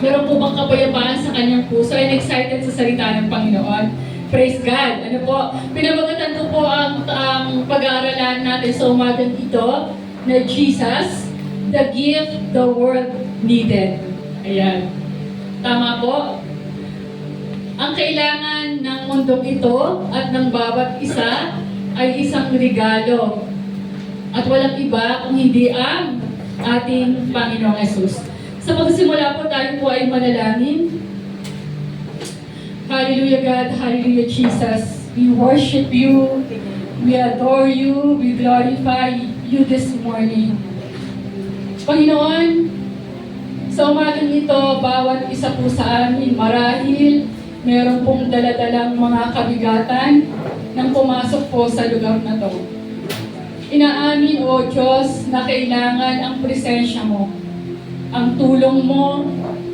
Meron po bang kapayapaan sa kanyang puso and excited sa salita ng Panginoon? Praise God! Ano po? Pinabagatan ko po ang pag-aaralan natin sa umagang ito na Jesus, the gift the world needed. Ayan. Tama po? Ang kailangan ng mundong ito at ng bawat isa ay isang regalo. At walang iba kung hindi ang ating Panginoong Yesus. Sa pagsimula po, tayo po ay manalangin. Hallelujah God, Hallelujah Jesus. We worship you, we adore you, we glorify you this morning. Panginoon, sa umagang ito, bawat isa po sa amin, marahil meron pong daladalang mga kabigatan nang pumasok po sa lugar na to. Inaamin, O Diyos, na kailangan ang presensya mo, ang tulong mo,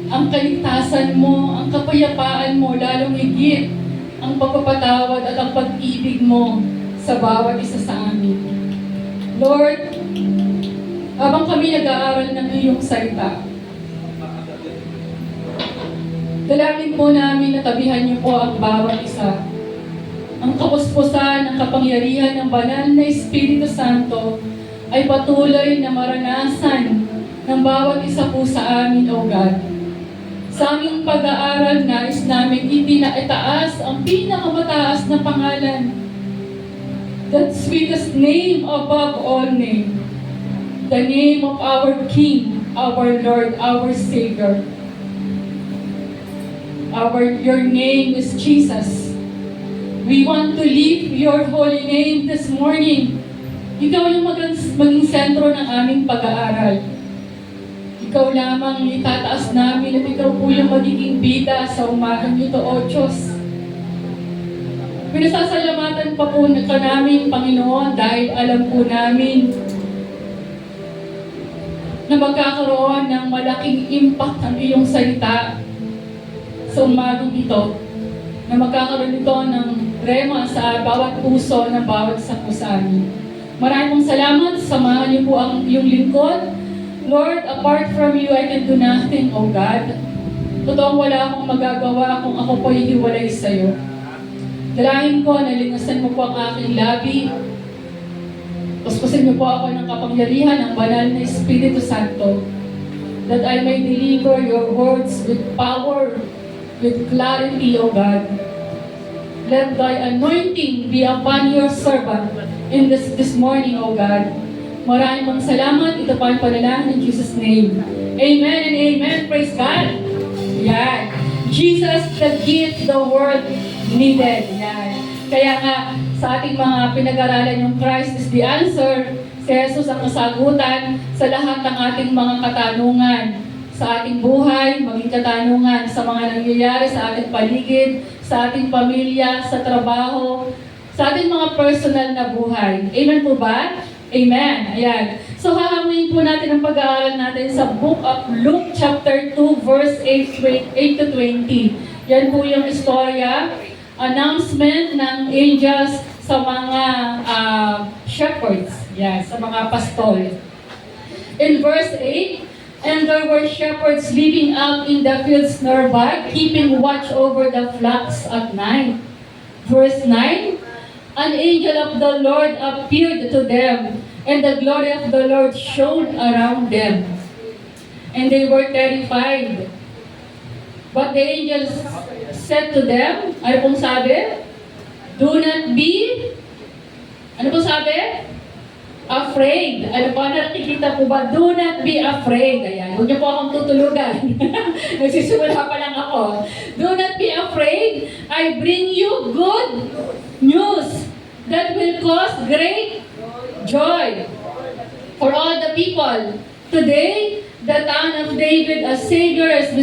ang kaligtasan mo, ang kapayapaan mo, lalong higit ang pagpapatawad at ang pag-ibig mo sa bawat isa sa amin. Lord, habang kami nag-aaral ng iyong salita, dalangin po namin na tabihan niyo po ang bawat isa. Ang kapuspusan, ang kapangyarihan ng banal na Espiritu Santo ay patuloy na maranasan ng bawat isa po sa amin, O God. Sa aming pag-aaral, nais namin itaas ang pinakamataas na pangalan, that sweetest name above all name, the name of our King, our Lord, our Savior. Your name is Jesus. We want to lift your holy name this morning. Ikaw yung maging sentro ng aming pag-aaral. Ikaw lamang itataas namin at ikaw po yung magiging bida sa umagang ito, O Diyos. Pinasasalamatan pa po ka namin, Panginoon, dahil alam po namin na magkakaroon ng malaking impact ang iyong salita sa umagang ito, na magkakaroon ito ng rema sa bawat puso ng bawat isa po sa amin. Maraming salamat, samahan niyo po ang iyong lingkod. Lord, apart from you, I can do nothing, O God. Totoong wala akong magagawa kung ako po hiwalay sa iyo. Dalangin ko na lingasan mo po ang aking labi. Puspusin niyo po ako ng kapangyarihan ng banal na Espiritu Santo, that I may deliver your words with power, with clarity, O God. Let thy anointing be upon your servant in this morning, O God. Maraming mga salamat. Ito pa ang panalangin in Jesus' name. Amen and amen. Praise God. Yan. Jesus, the gift the world needed. Yan. Kaya nga, sa ating mga pinag-aralan yung Christ is the answer, si Jesus ang kasagutan sa lahat ng ating mga katanungan sa ating buhay, maging katanungan sa mga nangyayari sa ating paligid, sa ating pamilya, sa trabaho, sa ating mga personal na buhay. Amen po ba? Amen. Ayan. So, hahamuin po natin ang pag-aaral natin sa Book of Luke chapter 2, verse 8 to 20. Yan po yung istorya, announcement ng angels sa mga shepherds, sa mga pastol. In verse 8, and there were shepherds living out in the fields nearby, keeping watch over the flocks at night. Verse 9, an angel of the Lord appeared to them, and the glory of the Lord shone around them. And they were terrified. But the angel said to them, ano pong sabi? Do not be, ano pong sabi? Afraid. Ano pa, nakikita po ba? Do not be afraid. Ayan, huwag niyo po akong tutulugan. Nagsisimula pa lang ako. Do not be afraid. I bring you good news that will cause great joy for all the people. Today, the town of David, a Savior has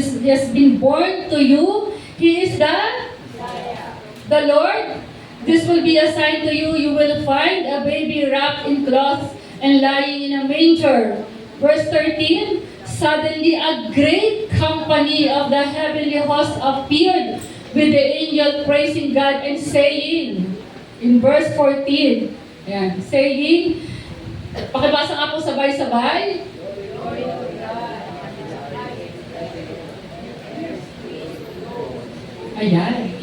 been born to you. He is the Lord. This will be a sign to you. You will find a baby wrapped in cloths and lying in a manger. Verse 13, suddenly a great company of the heavenly host appeared with the angel praising God and saying, in verse 14, saying, pakibasa nga po sabay-sabay. Ayan.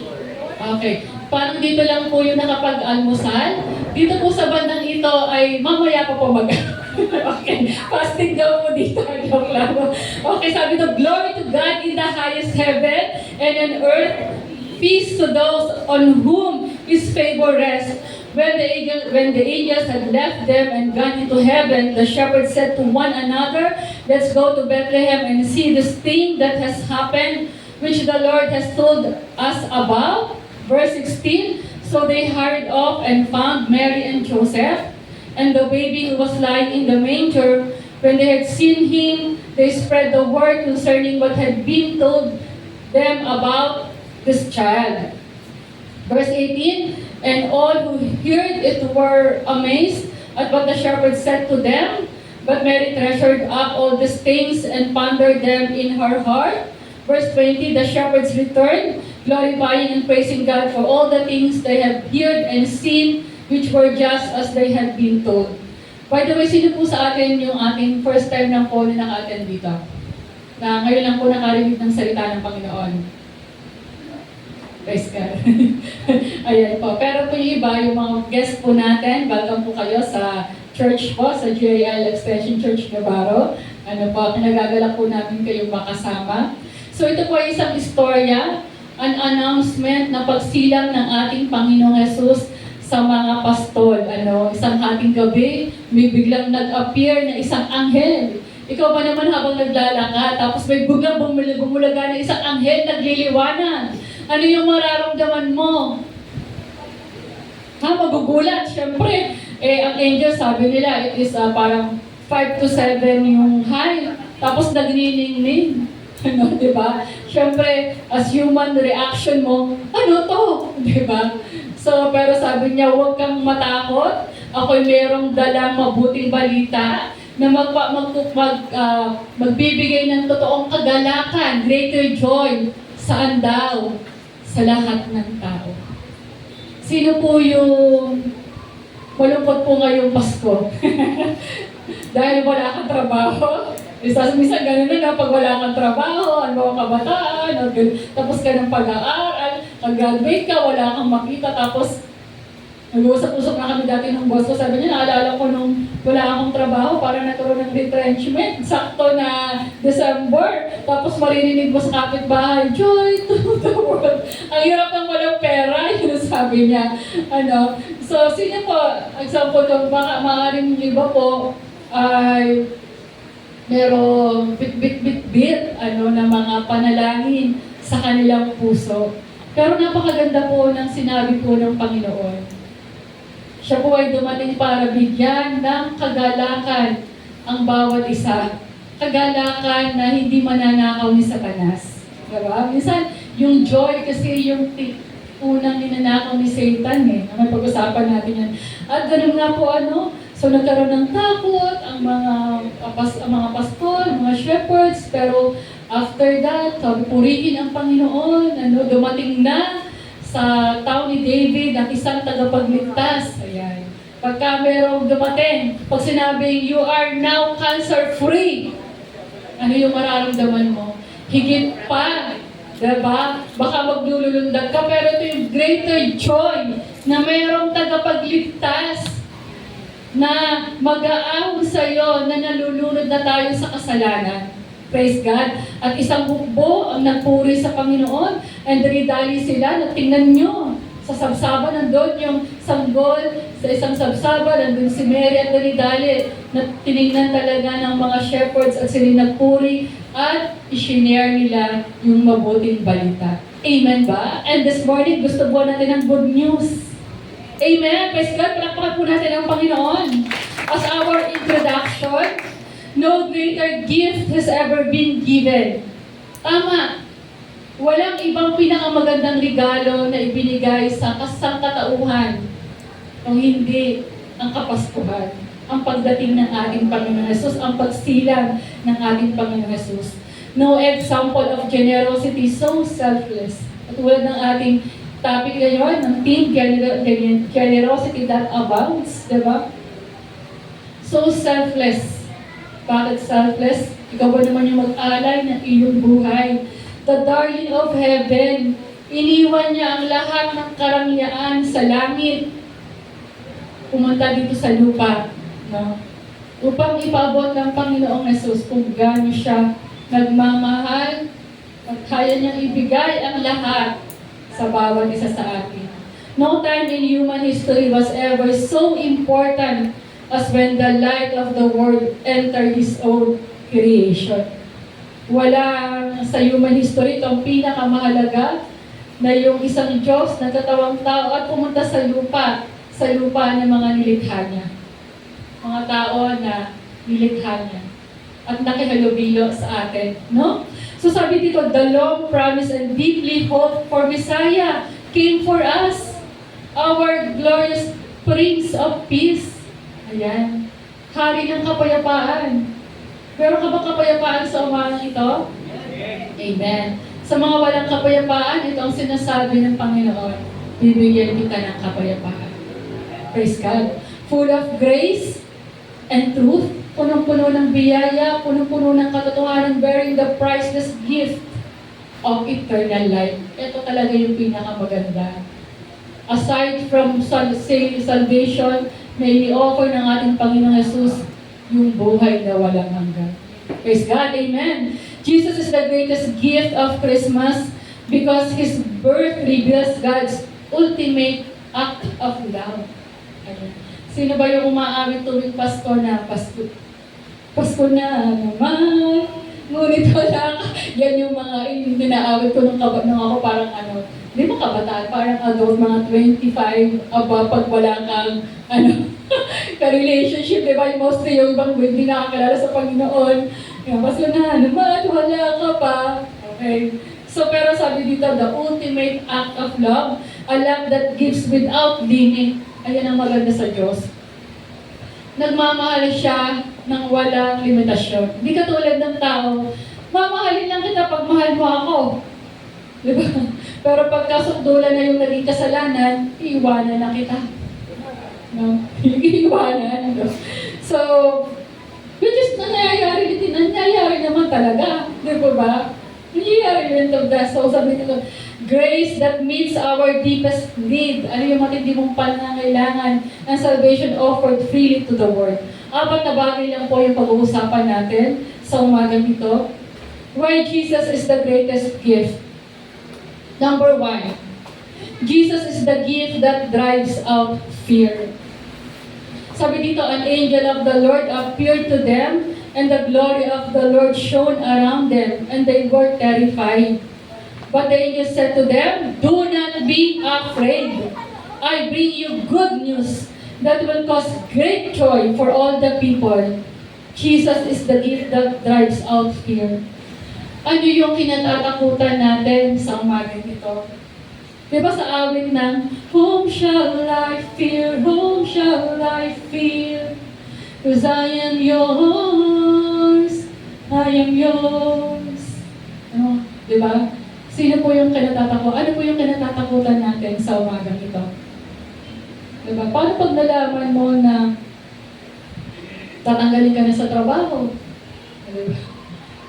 Okay. Parang dito lang po yung nakapag-almusal. Dito po sa bandang ito ay mamaya pa po mag Okay. Fasting daw po dito. Joke lang. Okay, sabi to, glory to God in the highest heaven and on earth, peace to those on whom His favor rests. When the angels had left them and gone into heaven, the shepherds said to one another, let's go to Bethlehem and see this thing that has happened, which the Lord has told us about. Verse 16, so they hurried off and found Mary and Joseph, and the baby who was lying in the manger. When they had seen him, they spread the word concerning what had been told them about this child. Verse 18, and all who heard it were amazed at what the shepherds said to them. But Mary treasured up all these things and pondered them in her heart. Verse 20, the shepherds returned, glorifying and praising God for all the things they had heard and seen, which were just as they had been told. By the way, sino po sa atin yung ating first time lang po na naka-attend dito? Na ngayon lang po nakarinig ng salita ng Panginoon. Praise God. Ayan po. Pero po yung iba, yung mga guest po natin, welcome po kayo sa church po, sa GAL Extension Church Navarro. Ano po, nagagalak po namin kayong makasama. So ito po ay isang istorya, an announcement na pagsilang ng ating Panginoong Hesus sa mga pastol. Isang hating gabi, may biglang nag-appear na isang anghel. Ikaw ba naman habang naglalakad, tapos may biglang bumulaga na isang anghel nagliliwanag. Ano yung mararamdaman mo? Magugulat. Siyempre, ang angel, sabi nila, it is parang 5 to 7 yung high. Tapos nagniningning. Diba? Siyempre, as human reaction mo, ano to? Diba? So, pero sabi niya, huwag kang matakot. Ako'y merong dalang mabuting balita na magbibigay ng totoong kagalakan, greater joy. Saan daw? Sa lahat ng tao. Sino po yung malungkot po ngayong Pasko? Dahil wala kang trabaho? Minsan ganun na, pag wala kang trabaho, ano ang kabataan, tapos ka ng pag-aaral, pag-graduate ka, wala kang makita, tapos nag-uusap-usap na kami dati ng boss ko, sabi niya, naalala ko nung wala akong trabaho, para nagkaroon ng retrenchment, sakto na December, tapos maririnig mo sa kapitbahay, joy to the world. Ang hirap ng walang pera, yun sabi niya. So, sino po, example ko, baka maaaring iba po, ay merong bit-bit-bit-bit na mga panalangin sa kanilang puso. Pero napakaganda po ng sinabi po ng Panginoon. Siya po ay dumating para bigyan ng kagalakan ang bawat isa. Kagalakan na hindi mananakaw ni Satanas. Diba? Minsan, yung joy kasi yung unang ninanakaw ni Satan May pag-usapan natin yan. At ganun nga po so nagkaroon ng takot ang mga pastol, mga shepherds, pero after that, purihin ang Panginoon, dumating na sa tao ni David ang isang tagapagligtas. Ayan. Pagka merong dumating, pag sinabing, you are now cancer-free, ano yung mararamdaman mo? Higit pa, diba? Baka maglulundag ka, pero ito yung greater joy na mayroong tagapagligtas na mag-aahon sa'yo na nalulunod na tayo sa kasalanan. Praise God. At isang hukbo ang nagpuri sa Panginoon and dali-dali sila na tingnan nyo. Sa sabsaba nandun yung sanggol, sa isang sabsaba nandun si Mary at dali-dali na tinignan talaga ng mga shepherds at sila nagpuri at i-share nila yung mabuting balita. Amen ba? And this morning gusto po natin ng good news. Amen. Praise God. Palakpakan po natin ang Panginoon. As our introduction, no greater gift has ever been given. Tama. Walang ibang pinakamagandang regalo na ibinigay sa kasangkatauhan kung hindi ang Kapaskuhan, ang pagdating ng ating Panginoon Hesus, ang pagsilang ng ating Panginoon Hesus. No example of generosity so selfless. At tulad ng ating topic ngayon, ng team, generosity that abounds, diba? So selfless. Bakit selfless? Ikaw ba naman yung mag-alay ng iyong buhay? The darling of heaven Iniwan niya ang lahat ng karangyaan sa langit. Pumunta dito sa lupa, no? Upang ipaabot ng Panginoong Hesus kung gaano siya nagmamahal at kaya niyang ibigay ang lahat sa bawat isa sa atin. No time in human history was ever so important as when the light of the world entered His own creation. Wala sa human history itong pinakamahalaga na yung isang Diyos na katawang tao at pumunta sa lupa ng mga nilikha niya. Mga tao na nilikha niya at nakihalubilo sa atin, no? So sabi dito, the long promised and deeply hoped for Messiah came for us, our glorious Prince of Peace. Ayan, Hari ng kapayapaan. Meron ka ba kapayapaan sa umagang ito? Amen. Sa mga walang kapayapaan, ito ang sinasabi ng Panginoon, bibigyan kita ng kapayapaan. Praise God. Full of grace and truth, punong-puno ng biyaya, punong-puno ng katotohanan, bearing the priceless gift of eternal life. Ito talaga yung pinakamaganda. Aside from salvation, may i-offer ng ating Panginoong Hesus yung buhay na walang hanggan. Praise God, amen. Jesus is the greatest gift of Christmas because His birth reveals God's ultimate act of love. Ayan. Sino ba yung umaawit tuwing Pasko na Pasko na naman, ngunit wala ka. Yan yung mga inaawit ko nung ako parang di mo kabataan, parang adult, mga 25, pag wala kang, ka-relationship, di ba? Mostly yung ibang hindi nakakilala sa Panginoon. Yung Pasko na naman, wala ka pa. Okay. So, pero sabi dito, the ultimate act of love, a love that gives without limit. Ayan ang maganda sa Diyos. Nagmamahal siya ng walang limitasyon. Hindi katulad ng tao, mamahalin lang kita pag mahal mo ako. Diba? Pero pagkasukdulan na yung naging kasalanan, iiwanan na kita. No? Iiwanan. No? So, which is nangyayari naman talaga. Di ba? Nangyayari rin ito. So, sabi nito, grace that meets our deepest need. Ano yung matindi mong pangangailangan ng salvation offered freely to the world. 4 na bagay lang po yung pag-uusapan natin sa umagang ito. Why Jesus is the greatest gift. Number 1, Jesus is the gift that drives out fear. Sabi dito, an angel of the Lord appeared to them, and the glory of the Lord shone around them, and they were terrified. But the angel said to them, do not be afraid. I bring you good news that will cause great joy for all the people. Jesus is the gift that drives out fear. Ano yung kinatatakutan natin sa umagang ito? Diba sa awit ng, whom shall I fear, whom shall I fear? Because I am yours, I am yours. Diba? Sino po yung kinatatakutan? Ano po yung kinatatakutan natin sa umagang ito? Diba? Paano pag nalaman mo na tatanggalin ka na sa trabaho? Diba?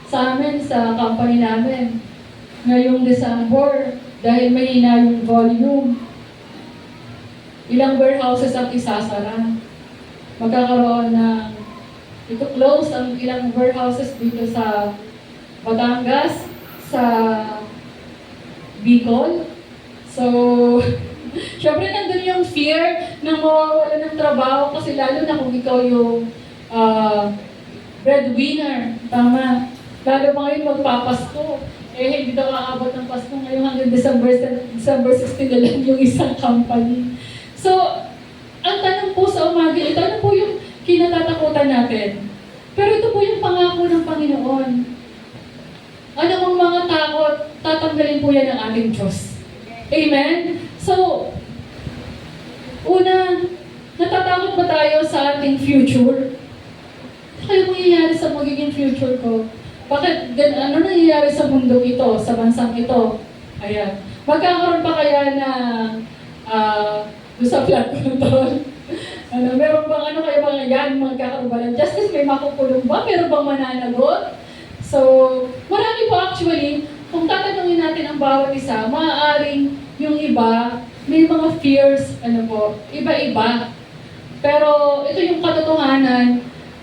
Sa amin, sa company namin, ngayong December, dahil mahina yung volume, ilang warehouses ang isasara. Magkakaroon ng, ito-close ang ilang warehouses dito sa Batangas, sa Bicol. So, syempre nandun yung fear na mawawala ng trabaho kasi lalo na kung ikaw yung breadwinner. Tama. Lalo pa ngayon magpapasko. Hindi daw aabot ng Pasko ngayon hanggang December 16 na lang yung isang company. So, ang tanong po sa umaga, ito ano po yung kinatatakutan natin? Pero ito po yung pangako ng Panginoon. Ano mang mga takot, tatanggalin po yan ng ating Diyos. Amen? So, una, natatakot ba tayo sa ating future? Ano kaya mangyayari sa magiging future ko? Bakit, ano nangyayari sa mundo ito, sa bansang ito? Ayan. Magkakaroon pa kaya na, doon sa flat control? Meron bang kaya bang yan, magkakaroon ba ng justice? May makukulong ba? Meron bang mananagot? So, marami po actually, kung tatanungin natin ang bawat isa, maaaring yung iba, may mga fears, iba-iba. Pero ito yung katotohanan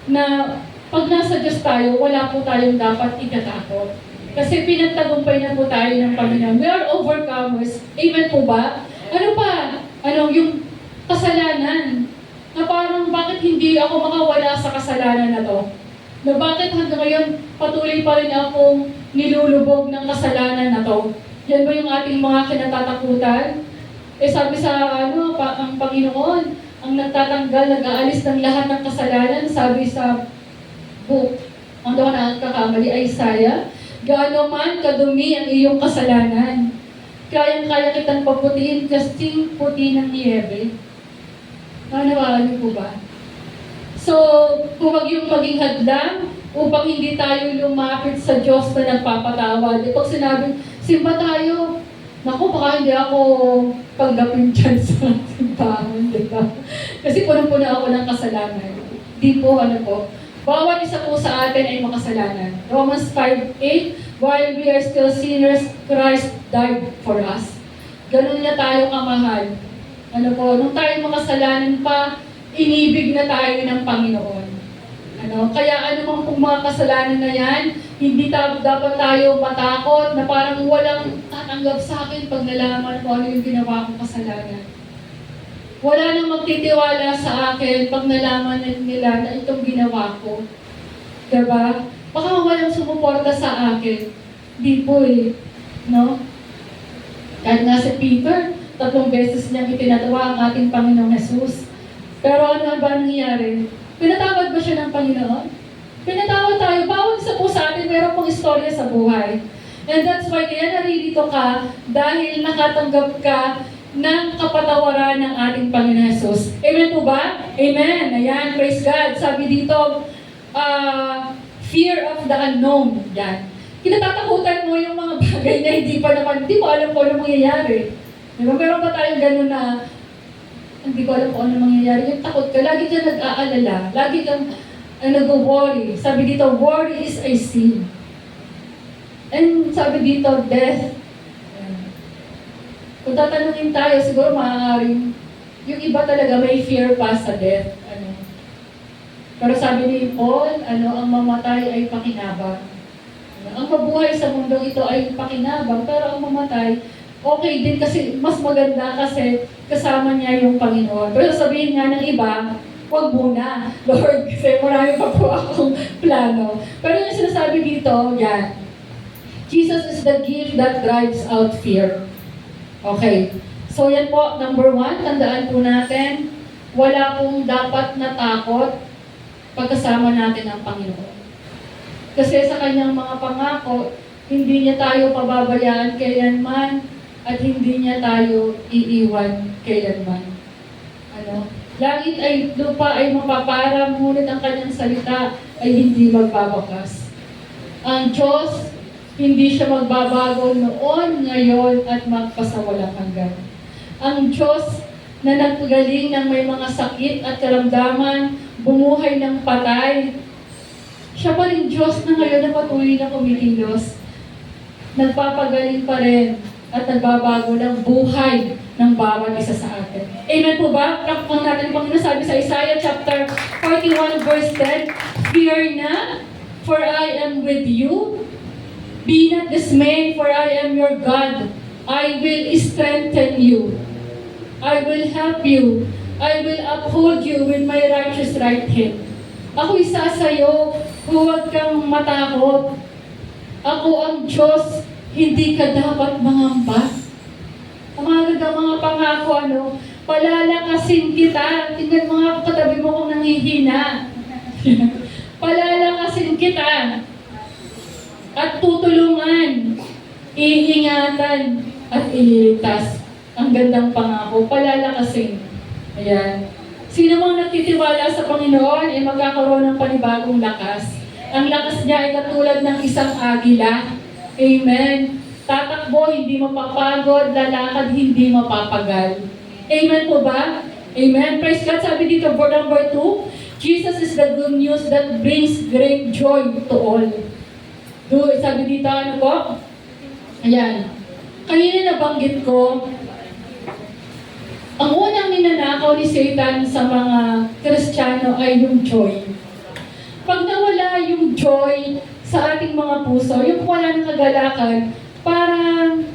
na pag nasa Diyos tayo, wala po tayong dapat ikatakot. Kasi pinagtagumpay na po tayo ng Panginoon. We are overcomers. Amen po ba? Ano pa? Yung kasalanan. Na parang bakit hindi ako makawala sa kasalanan na to? Na bakit hanggang ngayon patuloy pa rin akong nilulubog ng kasalanan na to? Yan ba yung ating mga kinatatakutan? Sabi sa ang Panginoon, ang nagtatanggal, nag-aalis ng lahat ng kasalanan, sabi sa book, ang doon na kakamali, Isaiah, gaano man kadumi ang iyong kasalanan, kayang-kaya kitang paputiin kasing puti ng niyebe. Nanawaan niyo po ba? So, huwag yung maging hadlang upang hindi tayo lumapit sa Diyos na nagpapatawad. Pag sinabi, simba tayo, naku, baka hindi ako tanggapin dyan sa simbahan, di ba? Kasi punong-puno ako ng kasalanan. Di po, bawat isa po sa atin ay makasalanan. Romans 5:8, while we are still sinners, Christ died for us. Ganun na tayo kamahal. Nung tayo makasalanan pa, inibig na tayo ng Panginoon. Kaya pong mga kasalanan na yan, hindi dapat tayo matakot na parang walang tatanggap sa akin pag nalaman ko ano yung ginawa kong kasalanan. Wala nang magtitiwala sa akin pag nalaman nila na itong ginawa ko. Diba? Baka walang sumuporta sa akin. Di po no? Kahit nga si Peter, 3 beses niyang itinatawa ang ating Panginoong Jesus. Pero ano ba nangyayari? Pinatawad ba siya ng Panginoon? Pinatawad tayo. Bawat isa po sa atin, meron pong istorya sa buhay. And that's why kaya naririto ka dahil nakatanggap ka ng kapatawaran ng ating Panginoon Jesus. Amen po ba? Amen. Ayan, praise God. Sabi dito, fear of the unknown. Yan. Kinatatakutan mo yung mga bagay na hindi mo alam kung ano mangyayari. Diba? Meron ba tayong gano'n na hindi ko alam kung ano mangyayari. Yung takot ka, lagi kang nag-aalala. Lagi kang nag-worry. Sabi dito, worry is a sin. And sabi dito, death. Kung tatanungin tayo, siguro maaaring yung iba talaga may fear pa sa death. Pero sabi ni Paul, ang mamatay ay pakinabang. Ang mabuhay sa mundong ito ay pakinabang, pero ang mamatay, okay din kasi mas maganda kasi kasama niya yung Panginoon. Pero sabihin nga ng iba, huwag muna, Lord, kasi marami pa po akong plano. Pero yung sinasabi dito, yan, Jesus is the gift that drives out fear. Okay. So yan po, number 1, tandaan po natin, wala pong dapat natakot pagkasama natin ang Panginoon. Kasi sa kanyang mga pangako, hindi niya tayo pababayaan kailanman at hindi niya tayo iiwan kailanman. Langit ay lupa ay mapaparang, ngunit ang kanyang salita ay hindi magbabakas. Ang Diyos, hindi siya magbabago noon, ngayon, at magpasawalang hanggan. Ang Diyos na nagpagaling ng may mga sakit at karamdaman, bumuhay ng patay, siya pa rin Diyos na ngayon na patuloy na kumikilos. Nagpapagaling pa rin at nagbabago ng buhay ng bawat isa sa atin. Amen po ba? Prakpang natin ang Panginoon, sabi sa Isaiah chapter 41 verse 10, fear not, for I am with you. Be not dismayed, for I am your God. I will strengthen you. I will help you. I will uphold you with my righteous right hand. Ako isa sa'yo, huwag kang matakot. Ako ang Diyos, hindi ka dapat mangamba. Ang mga pangako, palalakasin kita. Tingnan mga katabi mo kung nanghihina. Palalakasin kita. At tutulungan, iingatan, at ililigtas. Ang gandang pangako, palalakasin. Ayan. Sino mang nagtitiwala sa Panginoon ay magkakaroon ng panibagong lakas. Ang lakas niya ay katulad ng isang agila. Amen. Tatakbo, hindi mapapagod, lalakad, hindi mapapagal. Amen po ba? Amen. Praise God. Sabi dito, for number 2, Jesus is the good news that brings great joy to all. Sabi dito, Ayan. Kanina nabanggit ko, ang unang ninanakaw ni Satan sa mga Kristiyano ay yung joy. Pag nawala yung joy sa ating mga puso, yung wala ng kagalakan, parang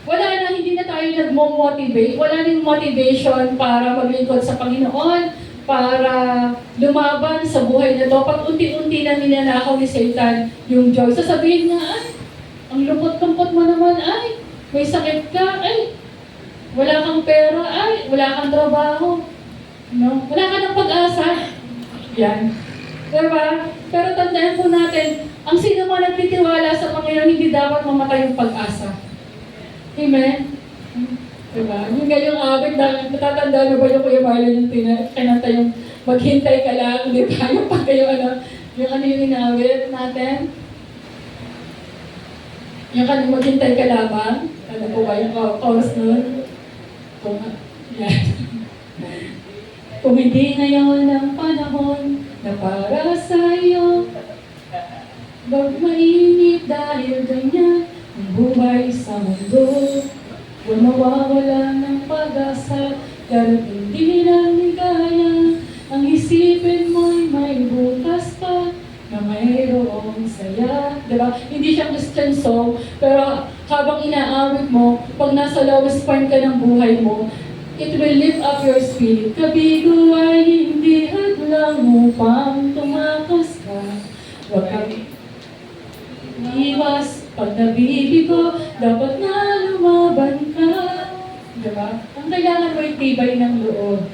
wala na, hindi na tayo nagmo-motivate, wala nang motivation para maglingkod sa Panginoon, para lumaban sa buhay na to. Pag unti-unti na ninanakaw ni Satan yung joy, sasabihin nga, ay, ang lupot-lumpot mo naman, ay, may sakit ka, ay, wala kang pera, ay, wala kang trabaho. No? Wala ka ng pag-asa. Yan. Diba? Pero tandaan po natin, ang sino man nagtitiwala sa Panginoon, hindi dapat mamatay yung pag-asa. Amen? Diba? Yung ngayong awit, natatanda na ba yung Kuya Marlon yung kinanta yung maghintay ka lang, di ba? Yung pag kayo, yung inawit natin? Yung kanang maghintay ka lamang, ano po ba yung chorus nun? Yan. Kung hindi ngayon ang panahon na para sa iyo, wag mainip dahil ganyan ang buhay sa mundo. Kung mawawala ng pag-asa, darating din ang ligaya, ang isipin mo'y may bukas pa na mayroong saya. Diba? Hindi siya Christian song, pero habang inaawit mo, pag nasa lowest point ka ng buhay mo, it will lift up your spirit. Kabigo ay hindi hadlang upang tumakas ka. Huwag kang iwas pag nabibigo, dapat na lumaban ka. Diba? Ang kailangan mo ay tibay ng loob.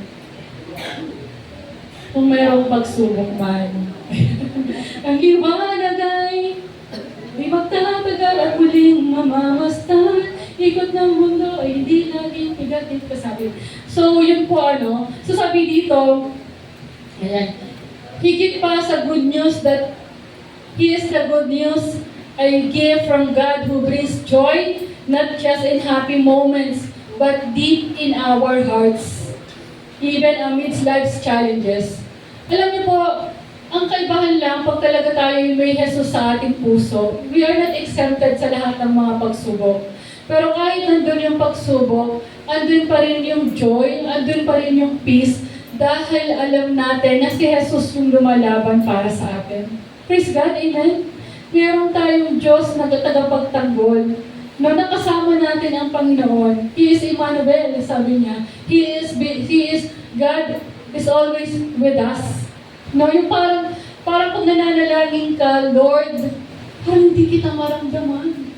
Kung mayroong pagsubok man. Ang liwanag ay di magtatagal at muling mamamastan. Ikot ng mundo ay hindi laging pigatit kasabi. So, yun po So, sabi dito, ayan, higit pa sa good news that He is the good news, a gift from God who brings joy, not just in happy moments, but deep in our hearts, even amidst life's challenges. Alam niyo po, ang kaibahan lang pag talaga tayo may Jesus sa ating puso, we are not exempted sa lahat ng mga pagsubok. Pero kahit nandun yung pagsubok, andun pa rin yung joy, andun pa rin yung peace, dahil alam natin na si Jesus yung lumalaban para sa atin. Praise God, amen? Meron tayong Diyos na tagapagtanggol, na nakasama natin ang Panginoon. He is Emmanuel, sabi niya. He is God is always with us. No, yung parang pag nananalangin ka, Lord, parang hindi kita maramdaman.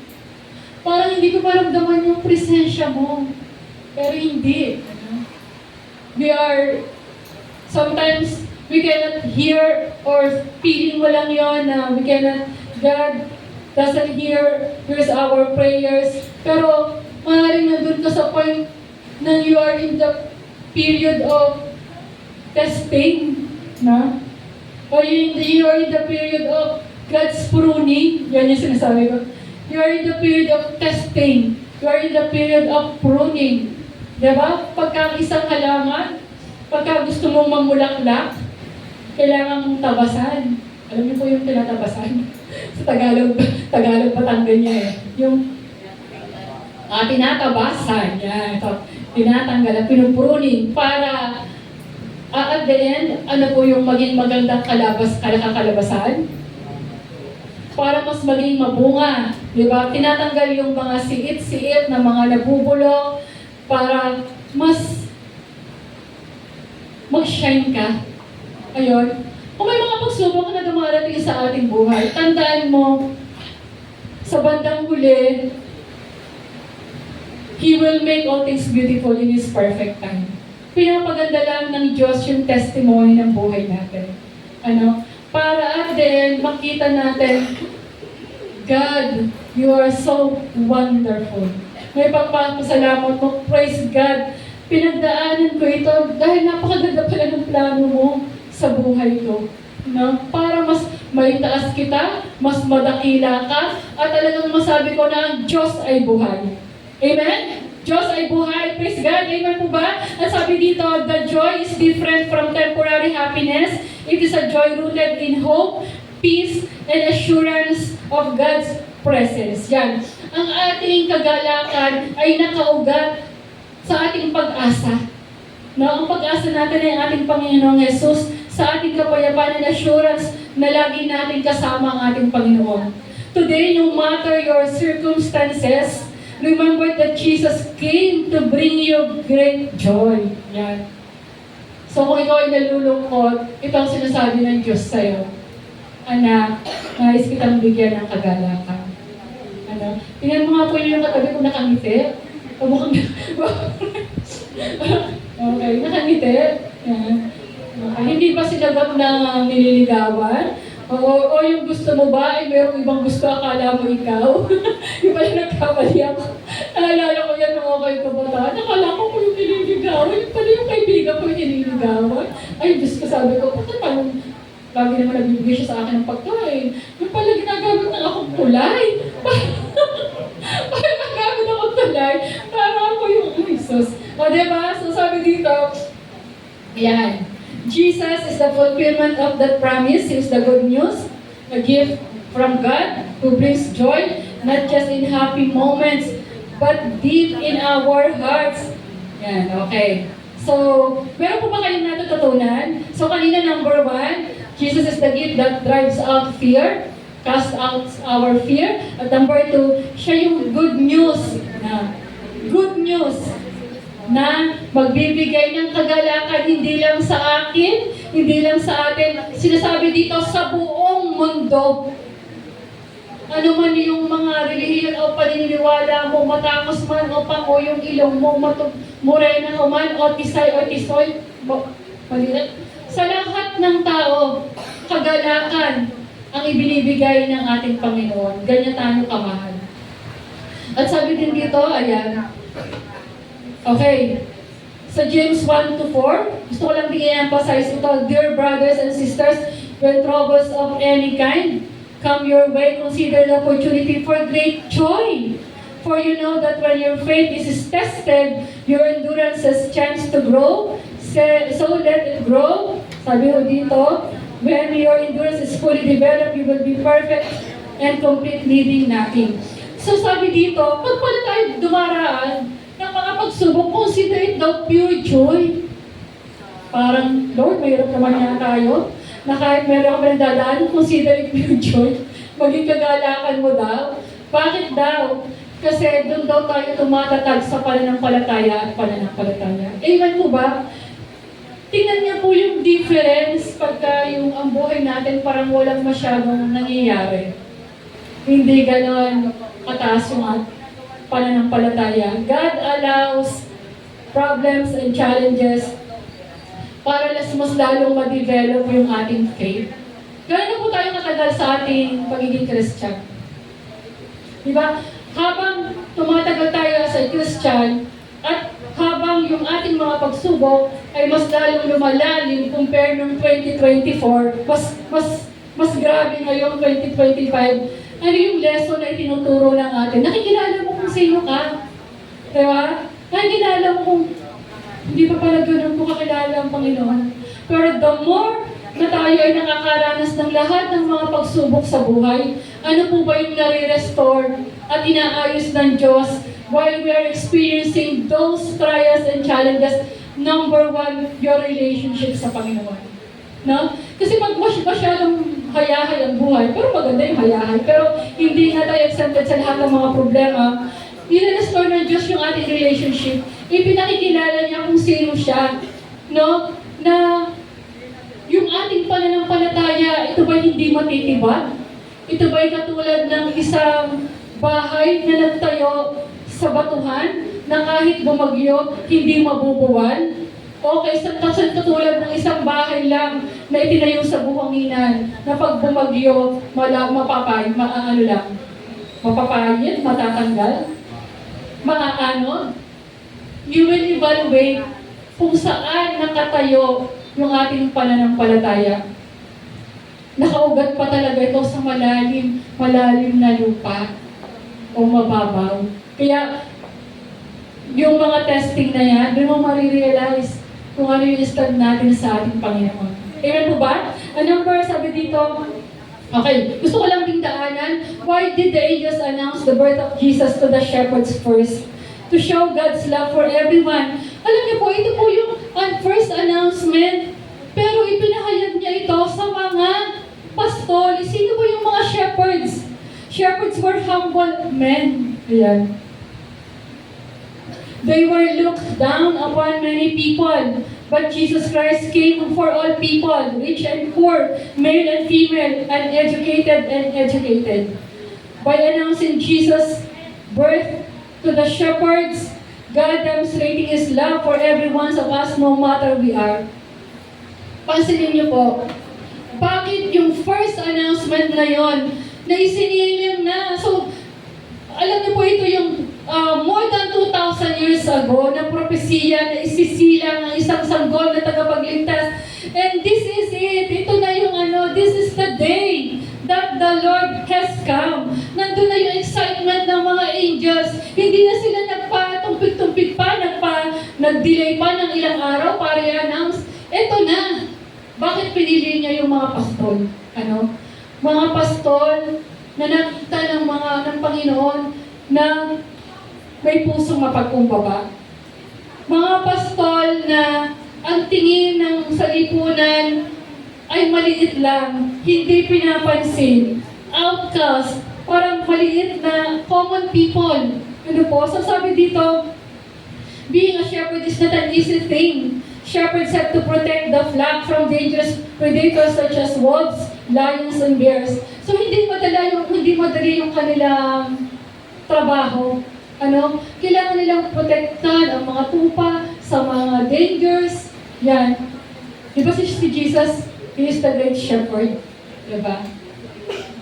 Parang hindi ko maramdaman yung presensya mo. Pero hindi. Sometimes, we cannot hear or feeling mo lang yun na God doesn't hears our prayers. Pero, maaaring nandun ka sa point na you are in the period of testing, na? Or you are in the period of God's pruning. Yan yung sinasabi ko. You are in the period of testing. You are in the period of pruning. Diba? Pagka isang halaman, pagka gusto mong mamulaklak, kailangan mong tabasan. Alam niyo po yung tinatabasan? Sa Tagalog Batangan niya eh. Yung tinatabasan. Yan. Ito, tinatanggal, pinupruning para at the end, ano po yung maging magandang kakalabasan? Para mas maging mabunga. Diba? Tinatanggal yung mga siit-siit na mga nabubulok para mas mag-shine ka. Ayun. Kung may mga pagsubok na dumarating sa ating buhay, tandaan mo, sa bandang huli, He will make all things beautiful in His perfect time. Pinapaganda lang ng Diyos yung testimony ng buhay natin. Para at the end, makita natin, God, you are so wonderful. May pagpapasalamat mo, praise God. Pinagdaanan ko ito dahil napakaganda pala ng plano mo sa buhay ko. Para mas maitaas kita, mas madakila ka, at talagang masabi ko na ang Diyos ay buhay. Amen? Diyos ay buhay. Praise God. Amen po ba? At sabi dito, the joy is different from temporary happiness. It is a joy rooted in hope, peace, and assurance of God's presence. Yan. Ang ating kagalakan ay nakaugat sa ating pag-asa. No, ang pag-asa natin ay ating Panginoong Jesus sa ating kapayapaan and assurance na lagi natin kasama ang ating Panginoon. Today, no matter your circumstances, remember that Jesus came to bring you great joy. Yan. So kung ikaw ay nalulungkot, ito ang sinasabi ng Diyos sa'yo. Anak, nais kitang bigyan ng kagalakan. Ano? Tingnan mo nga po yung katabi ko nakangiti. Okay, nakangiti. Yan. Okay. Hindi ba sinagot ng nililigawan? O yung gusto mo ba ay mayroong ibang gusto, akala mo ikaw? Yung pala nagkamali ako. Naalala ko yan nung ako yung kabataan. Nakala ko yung nililigawan. Yung pala yung kaibigan ko yung nililigawan. Ay, Diyos ko, sabi ko, bakit parang lagi naman nagbibigay siya sa akin ng pagkain. Yung pala ginagamit ng akong tulay. Parang nagamit akong tulay. Parang ako yung Jesus. O diba? So sabi dito, yan. Jesus is the fulfillment of that promise. He is the good news, a gift from God who brings joy, not just in happy moments, but deep in our hearts. Yan, okay. So, meron po ba kayong natututunan? So, kanina number 1, Jesus is the gift that drives out fear, cast out our fear. At number 2, siya yung good news na magbibigay ng kagalakan hindi lang sa akin, hindi lang sa atin. Sinasabi dito sa buong mundo. Ano man yung mga relihiyon o paniniwala mo, matangos man o pango yung ilong mo, morena o man o tisay o tisoy, maliit. Sa lahat ng tao, kagalakan ang ibinibigay ng ating Panginoon. Ganyan tayo kamahal. At sabi din dito, ayan, okay, sa James 1-4, gusto ko lang i-emphasize ito, dear brothers and sisters, when troubles of any kind come your way, consider the opportunity for great joy. For you know that when your faith is tested, your endurance has chance to grow. So let it grow. Sabi ko dito, when your endurance is fully developed, you will be perfect and complete, needing nothing. So sabi dito, pag pala tayo dumaraan ng mga pagsubok, consider it daw pure joy. Parang, Lord, mayroon naman nga tayo na kahit meron ka dadaan, consider it pure joy. Maging kagalakan mo daw. Bakit daw? Kasi doon daw tayo tumatatag sa pananampalataya at pananampalataya. Amen po ba? Tingnan niyo po yung difference pagka yung ang buhay natin parang walang masyadong nangyayari. Hindi ganon kataas yung pananampalataya. God allows problems and challenges para mas lalong ma-develop yung ating faith. Gano'n po tayo katagal sa ating pagiging Christian? Diba? Habang tumatagal tayo sa Christian, at habang yung ating mga pagsubok ay mas lalong lumalalim compare nung 2024, mas grabe ngayong 2025, ano yung lesson na itinuturo ng atin? Nakikilala mo kung sino ka. Diba? Nakikilala mo kung hindi pa pala ganun ko kakilala ang Panginoon. Pero the more na tayo ay nakakaranas ng lahat ng mga pagsubok sa buhay, ano po ba yung nare-restore at inaayos ng Diyos while we are experiencing those trials and challenges? Number 1, your relationship sa Panginoon. No? Kasi pag masyadong hayahay ang buhay, pero maganda yung hayahay, pero hindi na tayo exempted sa lahat ng mga problema, i-restore ng Diyos yung ating relationship. Ipinakikilala niya kung sino siya. No? Na yung ating pananampalataya, ito ba hindi matitibag? Ito ba'y katulad ng isang bahay na nagtayo sa batuhan na kahit bumagyo, hindi mabubuwan? O katulad ng isang bahay lang na itinayo sa buhanginan na pag bumagyo, mapapayit, matatanggal? Maaano? You will evaluate kung saan nakatayo yung ating pananampalataya. Nakaugat pa talaga ito sa malalim na lupa o mababaw. Kaya, yung mga testing na yan, doon mo marirealize kung ano yung stand natin sa ating Panginoon. Amen po ba? Anong verse sabi dito? Okay, gusto ko lang ding daanan. Why did the angels announce the birth of Jesus to the shepherds first? To show God's love for everyone. Alam niyo po, ito po yung first announcement. Pero ipinahayag niya ito sa mga pastol. Sino po yung mga shepherds? Shepherds were humble men. Ayan. They were looked down upon many people. But Jesus Christ came for all people, rich and poor, male and female, uneducated and educated. By announcing Jesus' birth to the shepherds, God demonstrating His love for every one of us, no matter we are. Pansinin niyo po, bakit yung first announcement na yon, na isinilang na? So, alam niyo po ito yung more than 2,000 years ago na propesiya na isisilang ang isang sanggol na tagapagligtas. And this is it. Ito na yung this is the day that the Lord has come. Nandun na yung excitement ng mga angels. Hindi na sila nagpatumpik-tumpik pa, nag-delay pa ng ilang araw para i-announce. Ito na. Bakit pinili niya yung mga pastol? Mga pastol na nakita ng Panginoon na may pusong mapagkumbaba. Mga pastol na ang tingin ng salipunan ay maliit lang, hindi pinapansin, outcast, parang maliit na common people. So sabi dito, being a shepherd is not an easy thing. Shepherds have to protect the flock from dangerous predators such as wolves, lions, and bears. So hindi madali yung kanilang trabaho. Kailangan nilang protektahan ang mga tupa sa mga dangers. Yan. Diba si Jesus, He is the great shepherd. Diba?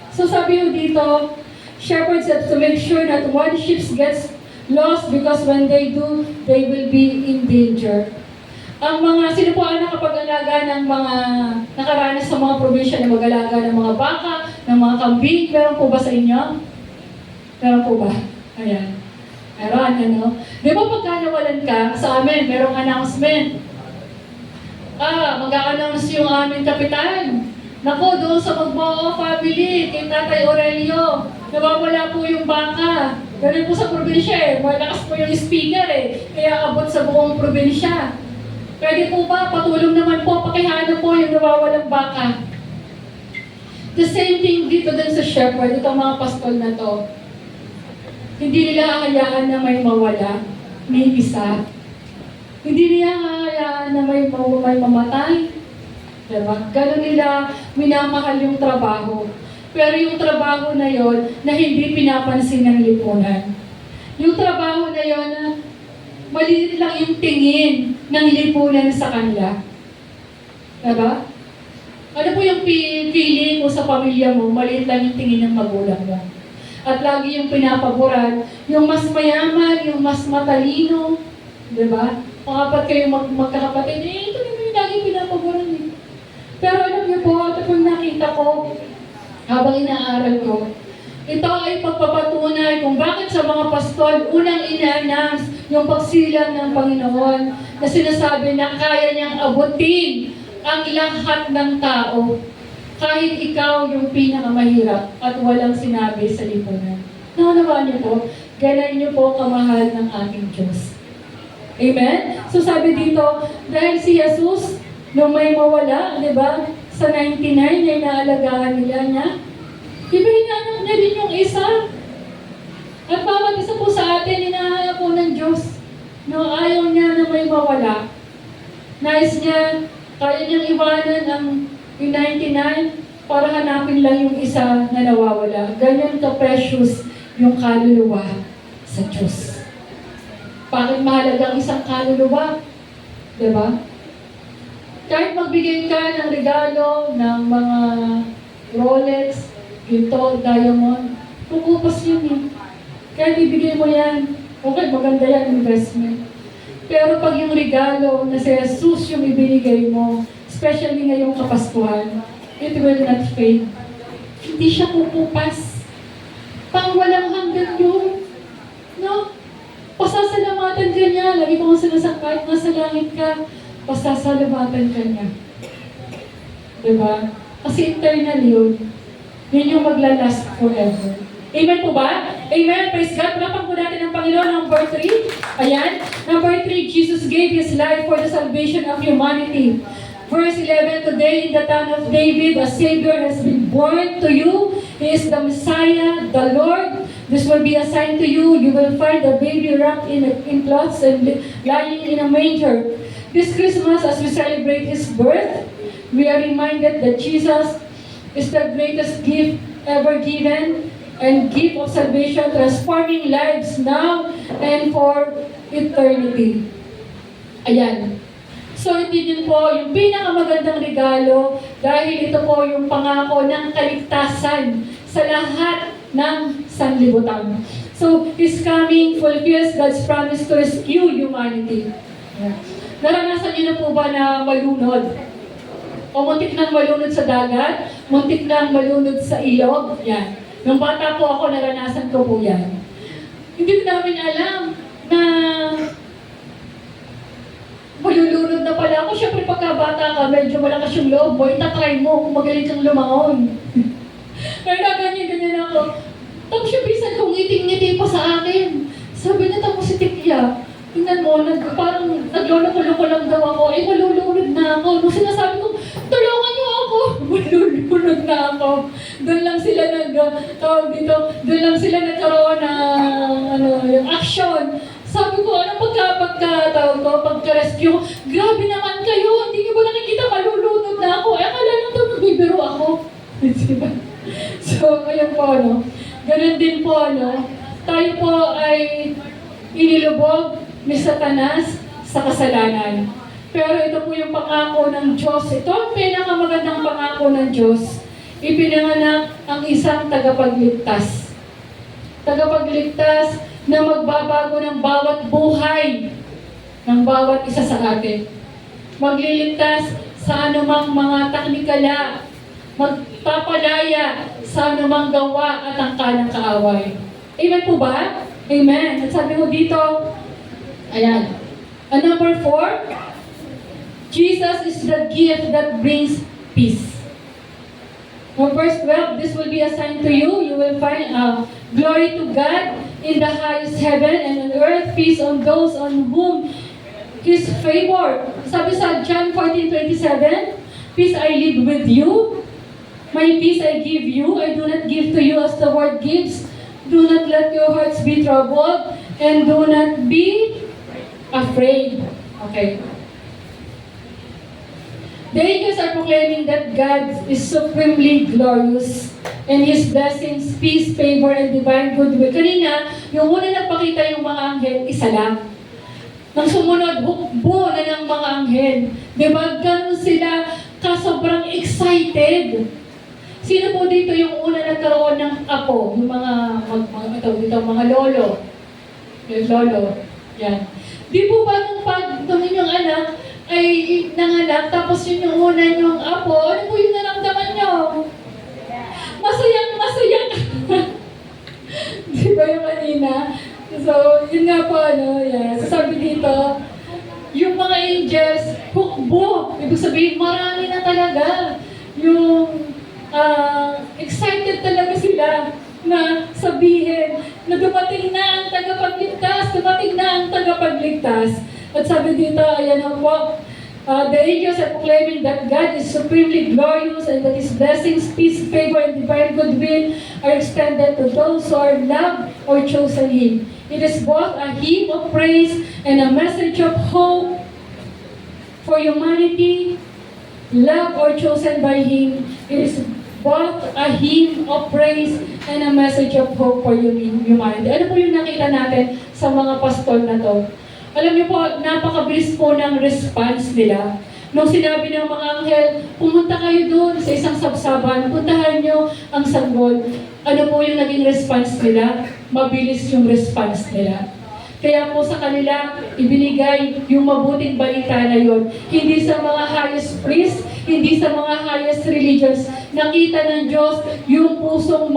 So sabi yung dito, shepherds have to make sure that one sheep gets lost because when they do, they will be in danger. Sino po ang nakapag-alaga ng mga nakaranas sa mga probinsya na mag-alaga ng mga baka, ng mga kambing? Meron po ba sa inyo? Meron po ba? Ayan. Meron, Di ba pagka nawalan ka, sa amin, merong announcement. Mag-a-announce yung aming kapitan. Naku, doon sa Magmoo family, kay Tatay Aurelio, nawawala po yung baka. Ganun po sa probinsya malakas po yung speaker kaya abot sa buong probinsya. Pwede po ba, patulong naman po, pakihanap po yung nawawalang baka. The same thing dito din sa shepherd, itong mga pastol na to. Hindi nila hahayaan na may mawala, may isa. Hindi nila hahayaan na may mamatay. Diba? Ganun nila minamahal yung trabaho. Pero yung trabaho na yon na hindi pinapansin ng lipunan. Yung trabaho na yon na maliit lang yung tingin ng lipunan sa kanila. Diba? Ano po yung feeling mo sa pamilya mo, maliit lang yung tingin ng magulang mo. At lagi yung pinapaboran, yung mas mayaman, yung mas matalino, di ba? Pangapat kayo magkakapatid, ito naman yung lagi pinapaboran Pero alam niyo po, ito pong nakita ko, habang inaaral ko, ito ay pagpapatunay kung bakit sa mga pastol, unang ina-announce yung pagsilang ng Panginoon na sinasabi na kaya niyang abutin ang lahat ng tao. Kahit ikaw yung pinakamahirap at walang sinabi sa lipunan. Naunawaan niyo po, ganan niyo po kamahal ng ating Diyos. Amen? So sabi dito, dahil si Jesus, nung may mawala, di ba, sa 99 na inaalagaan niya, di ba hinahanap niya din yung isa? At bawat isa po sa atin, hinahanap po ng Diyos. No, ayaw niya na may mawala. Nais niya, kaya niyang iwanan ang yung 99, para hanapin lang yung isa na nawawala. Ganyan ka-precious yung kaluluwa sa Diyos. Bakit mahalaga ang isang kaluluwa? Diba? Kahit magbigay ka ng regalo ng mga Rolex, ginto, diamond, pupupas yun Kahit ibigay mo yan, okay, maganda yan, investment. Pero pag yung regalo na si Jesus yung ibinigay mo, especially ngayong Kapaskuhan, it will not fade. Hindi siya pupupas. Pang walang hanggan yun. No? Pasasalamatan ka niya. Lagi ko sinasabi, kahit nasa langit ka, pasasalamatan ka niya. Diba? Kasi eternal yun. Yun yung maglalast forever. Amen po ba? Amen. Praise God. Palapan po natin ang Panginoon. Number 3. Ayan. Number 3, Jesus gave His life for the salvation of humanity. Verse 11, today in the town of David, a Savior has been born to you. He is the Messiah, the Lord. This will be a sign to you. You will find a baby wrapped in cloths and lying in a manger. This Christmas, as we celebrate His birth, we are reminded that Jesus is the greatest gift ever given and gift of salvation, transforming lives now and for eternity. Ayan. So, ito din po yung pinakamagandang regalo dahil ito po yung pangako ng kaligtasan sa lahat ng sanlibutan. So, His coming fulfills God's promise to rescue humanity. Yeah. Naranasan niyo na po ba na malunod? O muntik nang malunod sa dagat? Muntik nang malunod sa ilog? Yan. Nung bata po ako, naranasan ko po yan. Hindi namin alam na malulunod na pala ako. Siyempre pagkabata ka, medyo malakas yung loob mo, itatry mo kung magaling kang lumangon. Kaya ganyan ako. Tapos yung bisan kong ngiting-ngiti pa sa akin. Sabi niya, tapos si Tikya, tingnan mo, parang naglolo-loko lang daw ako. Malulunod na ako. Nung sinasabi ko, tulungan niyo ako. Malulunod na ako. Doon lang sila doon lang sila nagkaroon ng yung action. Sabi ko, ano pagka-rescue? Grabe naman kayo, hindi niyo ba nakikita malulunod na ako? Akala lang ito, magbibiro ako. Diba? So, ayun po, ganun din po, tayo po ay inilubog ni Satanas sa kasalanan. Pero ito po yung pangako ng Diyos. Ito ang pinakamagandang pangako ng Diyos. Ipinanganak ang isang tagapagligtas. Tagapagligtas na magbabago ng bawat buhay ng bawat isa sa atin. Magliligtas sa anumang mga taknikala, magpapalaya sa anumang gawa at angka ng kaaway. Amen po ba? Amen. At sabi mo dito, ayan. And number 4, Jesus is the gift that brings peace. From verse 12, this will be a sign to you. You will find glory to God in the highest heaven, and on earth peace on those on whom His favor. Sabi sa John 14:27, peace I leave with you, my peace I give you. I do not give to you as the world gives. Do not let your hearts be troubled, and do not be afraid. Okay. The angels are proclaiming that God is supremely glorious and His blessings, peace, favor, and divine goodwill. Kanina, yung una nagpakita yung mga anghel, isa lang. Nang sumunod, hukbo na ng mga anghel. Diba? Ganun sila kasobrang excited. Sino po dito yung una nagkaroon ng apo? Yung mga lolo. Yung lolo. Yan. Di po ba nung yung anak, ay nanganak, tapos yun yung una yung apo, ano po yung naramdaman nyo? Masaya ka. Di ba yung kanina? So, yun nga po, yeah. So, sabi dito, yung mga angels, hukbo. Ibig sabihin, marami na talaga. Yung excited talaga sila na sabihin na dumating na ang tagapagligtas, At sabi dito, ayan po, the angels are proclaiming that God is supremely glorious and that His blessings, peace, favor, and divine goodwill are extended to those who are loved or chosen Him. It is both a hymn of praise and a message of hope for humanity, loved or chosen by Him. It is both a hymn of praise and a message of hope for humanity. Ano po yung nakita natin sa mga pastol na to? Alam niyo po, napakabilis po ng response nila. Nung sinabi ng mga anghel, pumunta kayo doon sa isang sabsaban, puntahan niyo ang sanggol. Ano po yung naging response nila? Mabilis yung response nila. Kaya po sa kanila, ibinigay yung mabuting balita na yun. Hindi sa mga highest priests, hindi sa mga highest religions. Nakita ng Diyos yung pusong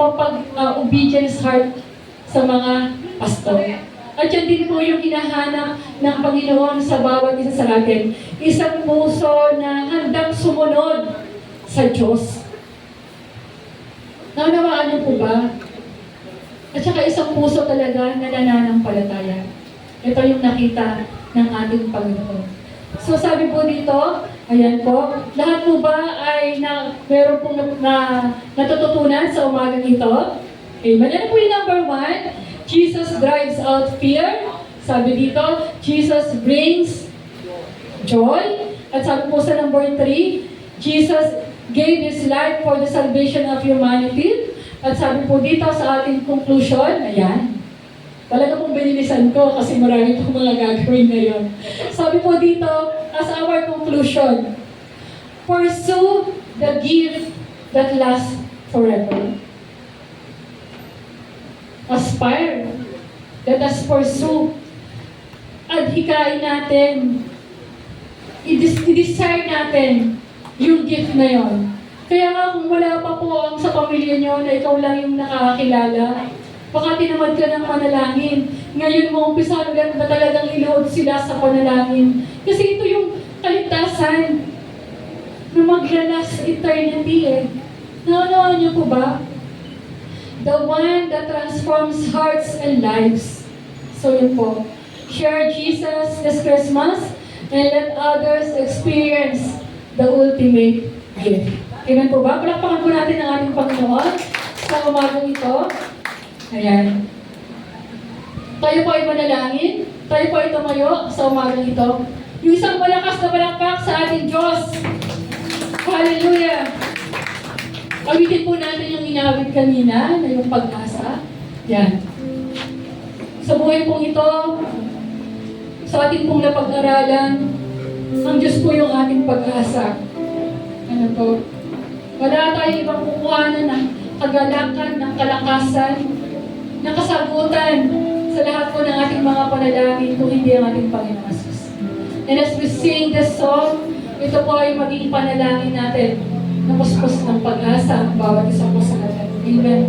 obedience heart sa mga pastor. At yan din po yung hinahanap ng Panginoon sa bawat isa sa atin. Isang puso na handang sumunod sa Diyos. Naunawaan niyo po ba? At saka isang puso talaga na nananampalataya. Ito yung nakita ng ating Panginoon. So sabi po dito, ayan po, lahat po ba ay meron pong natututunan sa umagang ito? Amen. Ano po yung number 1? Jesus drives out fear. Sabi dito, Jesus brings joy. At sabi po sa number 3, Jesus gave His life for the salvation of humanity. At sabi po dito sa ating conclusion, ayan, talaga pong binilisan ko kasi marami pong mga gagawin na yun. Sabi po dito, as our conclusion, pursue the gift that lasts forever. Aspire. Let us pursue. Adhikain natin. I-desire natin yung gift na yon. Kaya nga kung wala pa po ang sa pamilya nyo na ikaw lang yung nakakakilala, baka tinamad ka ng panalangin. Ngayon mo umpisahan ulit na talagang iluod sila sa panalangin. Kasi ito yung kaligtasan na maglalas eternity eh. Naunawaan niyo po ba? The one that transforms hearts and lives. So yun po. Share Jesus this Christmas and let others experience the ultimate gift. Amen po ba? Palakpakan po natin ang ating Panginoon sa umagang ito. Ayan. Tayo po ay manalangin. Tayo po ay tumayo sa umagang ito. Yung isang malakas na palakpak sa ating Diyos. Hallelujah! Awitin po natin yung inawit kanina na yung pag-asa. Yan. Sa buhay pong ito, sa ating pong napag-aralan, ang Diyos po yung ating pag-asa. Ano po? Wala tayong ibang kukuhanan ng kagalakan, ng kalakasan, ng kasagutan sa lahat po ng ating mga panalangin kung hindi ang ating Panginoon Jesus. And as we sing this song, ito po ay maging panalangin natin na puspos ng pag-asa ang bawat isa po sa atin. Amen.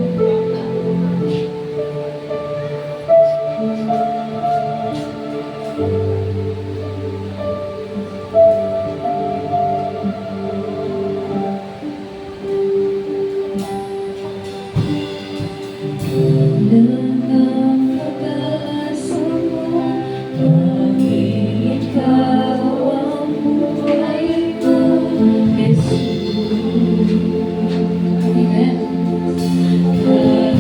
Amen.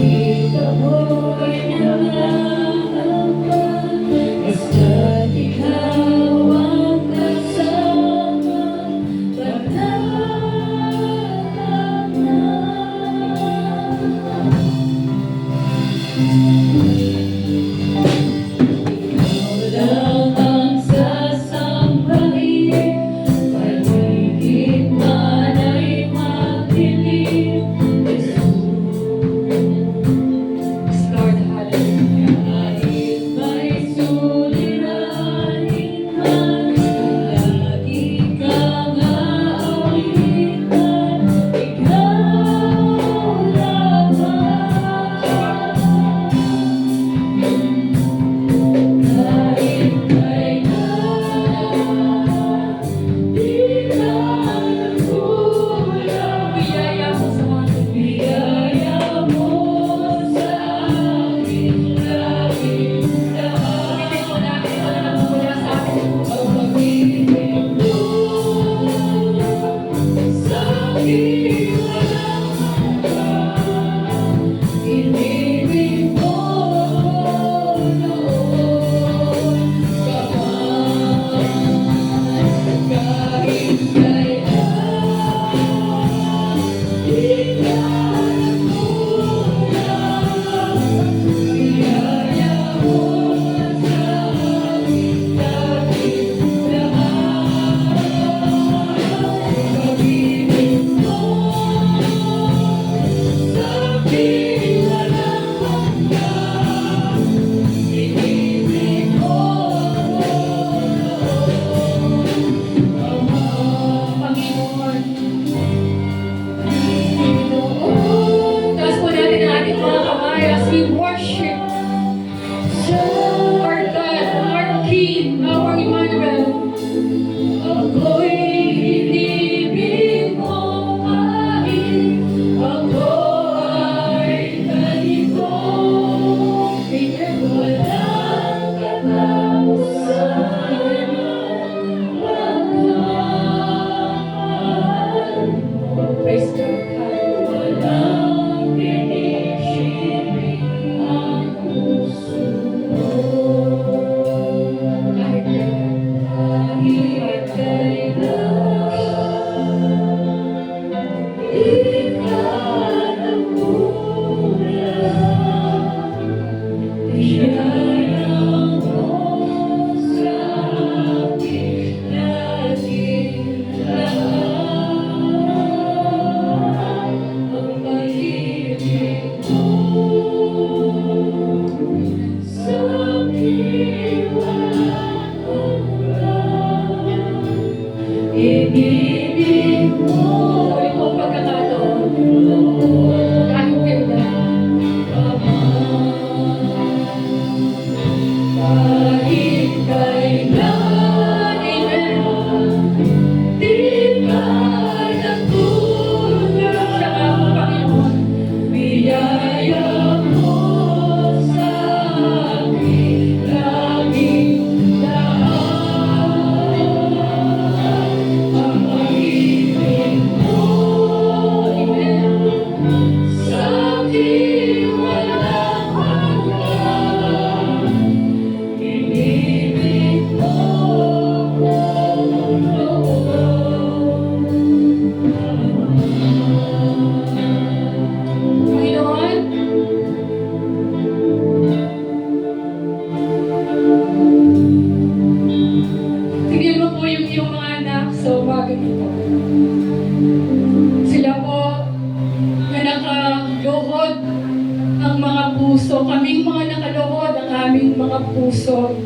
loob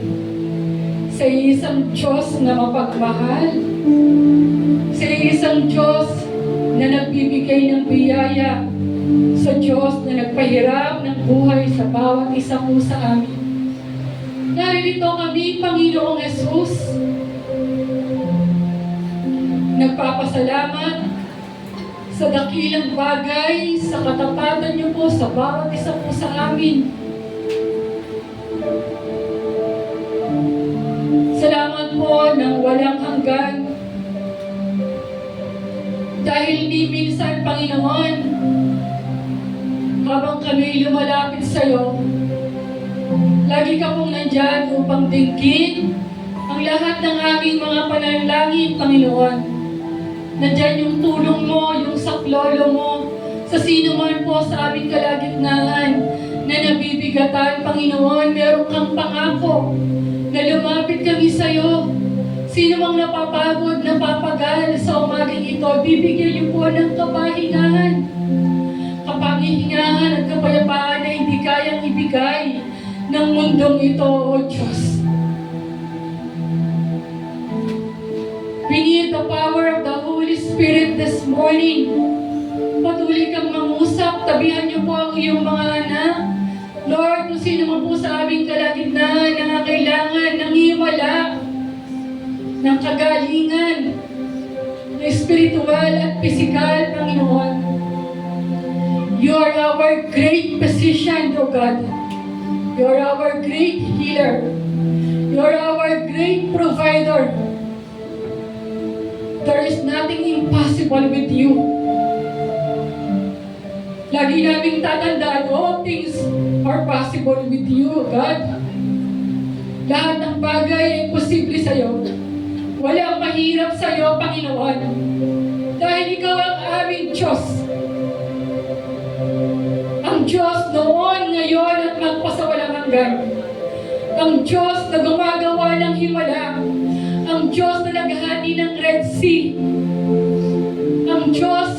sa isang Diyos na mapagmahal, sa isang Diyos na nagbibigay ng biyaya, sa Diyos na nagpahiram ng buhay sa bawat isa po sa amin. Naririto kami, Panginoong Yesus, nagpapasalamat sa dakilang bagay, sa katapatan niyo po sa bawat isa po sa amin. Salamat po ng walang hanggan. Dahil di minsan, Panginoon, habang kami lumalapit sa iyo, lagi ka pong nandyan upang dinggin ang lahat ng aming mga panalangin, Panginoon. Nandyan yung tulong mo, yung saklolo mo, sa sino man po sa aming kalagitnaan na nabibigatan, Panginoon. Meron kang pangako na lumapit kami sa iyo. Sino mang napapagod, napapagal sa umagang ito, bibigyan niyo po ng kapahingahan. Kapahingahan at kapayapaan na hindi kayang ibigay ng mundong ito, O Diyos. We need the power of the Holy Spirit this morning. Patuloy kang mangusap, tabihan niyo po ang iyong mga anak. Lord, kung sino man po sa aming kalagitnaan na kailangan ng himala, ng kagalingan, na spiritual at pisikal, Panginoon. You are our great physician, O God. You are our great healer. You are our great provider. There is nothing impossible with you. Lagi naming tatandaan, all things are possible with you, God. Lahat ng bagay ay posible sa iyo. Walang mahirap sa iyo, Panginoon. Dahil ikaw ang aming Diyos. Ang Diyos noon, ngayon, at magpasawalang hanggan. Ang Diyos na gumagawa ng himala. Ang Diyos na naghahati ng Red Sea. Ang Diyos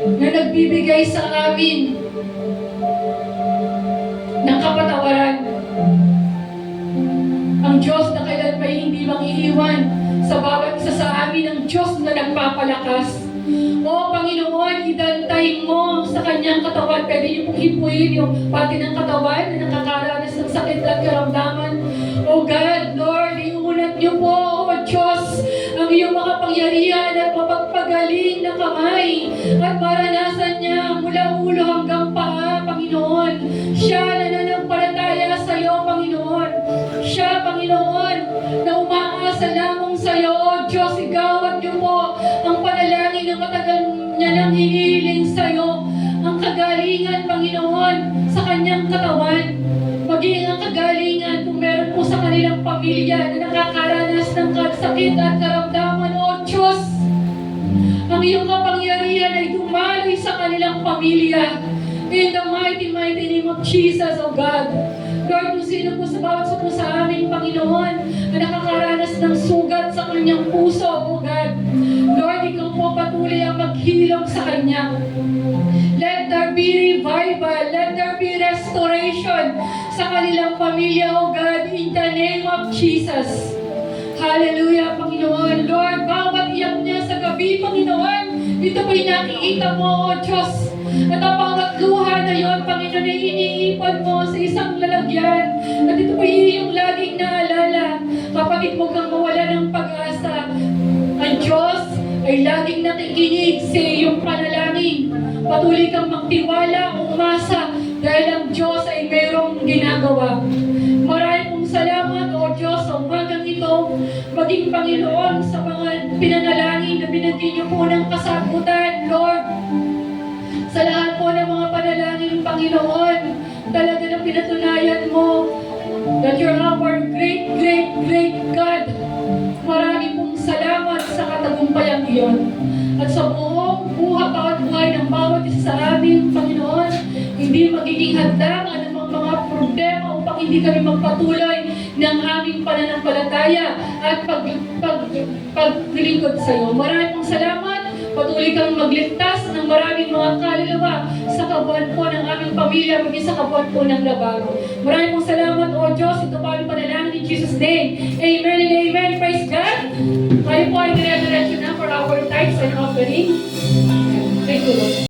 na nagbibigay sa amin ng kapatawaran. Ang Diyos na kailan pa hindi mangiiwan sa bawat isa sa amin. Ang Diyos na nagpapalakas. O Panginoon, idantay mo sa kanyang katawan. Pwede niyo pong hipuin yung pati ng katawan na nakakaranas ng sakit at karamdaman. O God, Lord, iunat niyo po, O Diyos, ang iyong makapangyarihan at mapagpagaling na kamay at maranasan niya mula ulo hanggang paa, Panginoon. Siya na nananampalataya sa iyo, Panginoon. Siya, Panginoon, na umaasa lamang sa iyo, O Diyos, igawad niyo po ang panalangin na matagal niya nang hinihiling sa iyo, ang kagalingan, Panginoon, sa kanyang katawan. Maging ang kagalingan kung meron po sa kanilang pamilya na nakakaranas ng sakit at karamdaman, O Diyos. Ang iyong kapangyarihan ay dumaloy sa kanilang pamilya. In the mighty name of Jesus, O God. Lord, kung sino po sa bawat sa po sa aming Panginoon na nakakaranas ng sugat sa kanyang puso, O God. Lord, ikaw po patuloy ang maghilom sa kanya. Let there be revival. Let there be restoration sa kanilang pamilya, O God, in the name of Jesus. Hallelujah, Panginoon. Lord, bawat iyak niya sa gabi, Panginoon, ito po'y nakikita mo, O Diyos. At ang bawat luha na yon, Panginoon, ay iniipon mo sa isang lalagyan. At ito po'y iyong laging naalala. Kapatid, huwag kang mawala ng pag-asa. Ang Diyos ay laging nakikinig sa iyong panalangin. Patuloy kang magtiwala, umasa, dahil ang Diyos ay mayroong ginagawa. Maraming pong salamat, O Diyos, sa umagang ito, maging Panginoon sa mga pinanalangin na binigyan niyo po ng kasagutan, Lord. Sa lahat po ng mga panalangin, Panginoon, talaga na pinatunayan mo that you're our great, great, great God. Maraming pong salamat sa katagumpayang iyon. At sa buong buhay ng bawat isa sa amin, Panginoon, hindi magiging hadlang anumang mga problema upang hindi kami magpatuloy ng aming pananampalataya at paglilingkod sa iyo. Maraming salamat. Patuloy kang magligtas ng maraming mga kaluluwa sa kabuuan po ng aming pamilya, maging sa kabuuan po ng Navarro. Maraming pong salamat, O Diyos. Ito po ang panalangin in Jesus' name. Amen and amen. Praise